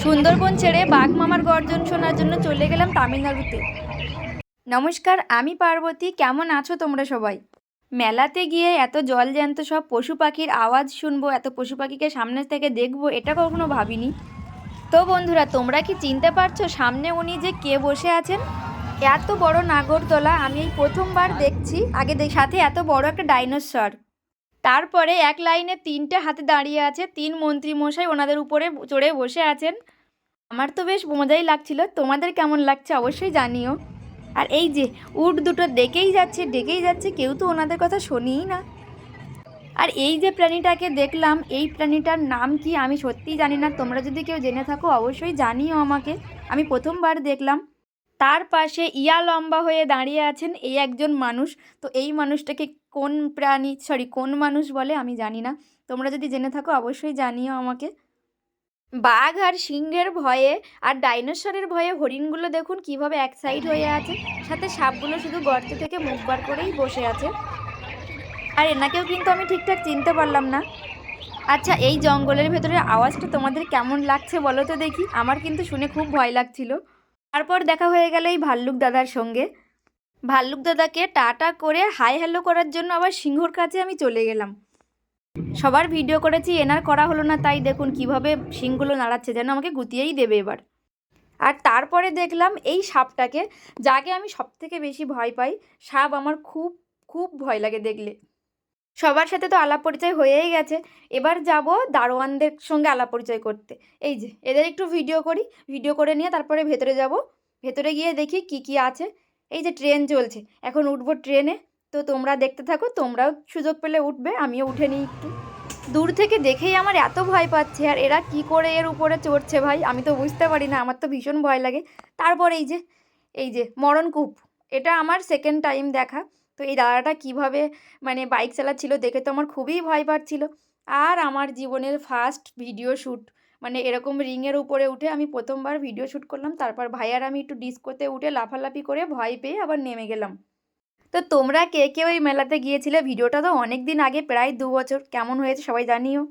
সুন্দরবন ছেড়ে বাঘ মামার গর্জন শোনার জন্য চলে গেলাম তামিলনাড়ুতে। নমস্কার, আমি পার্বতী। কেমন আছো তোমরা সবাই? মেলাতে গিয়ে এত জলজ্যান্ত সব পশু পাখির আওয়াজ শুনবো, এত পশু পাখিকে সামনে থেকে দেখবো, এটা কখনো ভাবিনি। তো বন্ধুরা, তোমরা কি চিনতে পারছো সামনে উনি যে কে বসে আছেন? এত বড় নাগরদোলা আমি এই প্রথমবার দেখছি। আগে সাথে এত বড় একটা ডাইনোসর। তারপরে এক লাইনে তিনটে হাতে দাঁড়িয়ে আছে, তিন মন্ত্রী মশাই ওনাদের উপরে চড়ে বসে আছেন। আমার তো বেশ মজাই লাগছিল। তোমাদের কেমন লাগছে অবশ্যই জানিও। আর এই যে উট দুটো ডেকেই যাচ্ছে, কেউ তো ওনাদের কথা শোনেই না। আর এই যে প্রাণীটাকে দেখলাম, এই প্রাণীটার নাম কি আমি সত্যিই জানি না। তোমরা যদি কেউ জেনে থাকো অবশ্যই জানিও আমাকে। আমি প্রথমবার দেখলাম। তার পাশে ইয়া লম্বা হয়ে দাঁড়িয়ে আছেন এই একজন মানুষ। তো এই মানুষটাকে কোন মানুষ বলে আমি জানি না। তোমরা যদি জেনে থাকো অবশ্যই জানিও আমাকে। বাঘ আর সিংহের ভয়ে আর ডাইনোসরের ভয়ে হরিণগুলো দেখুন কিভাবে এক সাইড হয়ে আছে, সাথে সাপগুলো শুধু গর্ত থেকে মুখ বার করেই বসে আছে। আর এনাকেও কিন্তু আমি ঠিকঠাক চিনতে পারলাম না। আচ্ছা, এই জঙ্গলের ভেতরে আওয়াজটা তোমাদের কেমন লাগছে বলো তো দেখি। আমার কিন্তু শুনে খুব ভয় লাগছিল। তারপর দেখা হয়ে গেল এই ভাল্লুক দাদার সঙ্গে। ভাল্লুক দাদাকে টাটা করে হাই হ্যালো করার জন্য আবার সিংহর কাছে আমি চলে গেলাম। সবার ভিডিও করেছি, এনার করা হলো না, তাই দেখুন কিভাবে শিংগুলো নাড়াচ্ছে, যেন আমাকে গুতিয়েই দেবে এবার। আর তারপরে দেখলাম এই সাপটাকে, যাকে আমি সব থেকে বেশি ভয় পাই। সাপ আমার খুব খুব ভয় লাগে দেখলে। সবার সাথে তো আলাপ পরিচয় হয়েই গেছে। এবার যাব দারোয়ানদের সঙ্গে আলাপ পরিচয় করতে। এই যে এদের একটু ভিডিও করি, ভিডিও করে নিয়ে তারপরে ভেতরে যাব। ভেতরে গিয়ে দেখি কি কি আছে। এই যে ট্রেন চলছে, এখন উঠবো ট্রেনে। তো তোমরা দেখতে থাকো, তোমরাও সুযোগ পেলে উঠবে, আমিও উঠে নিই একটু। দূর থেকে দেখেই আমার এত ভয় পাচ্ছে, আর এরা কি করে এর উপরে চড়ছে ভাই, আমি তো বুঝতে পারি না। আমার তো ভীষণ ভয় লাগে। তারপর এই যে মরণকূপ, এটা আমার সেকেন্ড টাইম দেখা। তো এই দাদাটা কিভাবে বাইক চালাচ্ছিল দেখে তো আমার খুবই ভয় পাচ্ছিল। আর আমার জীবনের ফার্স্ট ভিডিও শ্যুট, এরকম রিংয়ের উপরে উঠে আমি প্রথমবার ভিডিও শ্যুট করলাম। তারপর ভাই আর আমি একটু ডিস্কোতে উঠে লাফালাফি করে ভয় পেয়ে আবার নেমে গেলাম। তো তোমরা কে কে ওই মেলাতে গিয়েছিলে? ভিডিওটা তো অনেক দিন আগে, প্রায় 2 বছর। কেমন হয়েছে সবাই জানিও।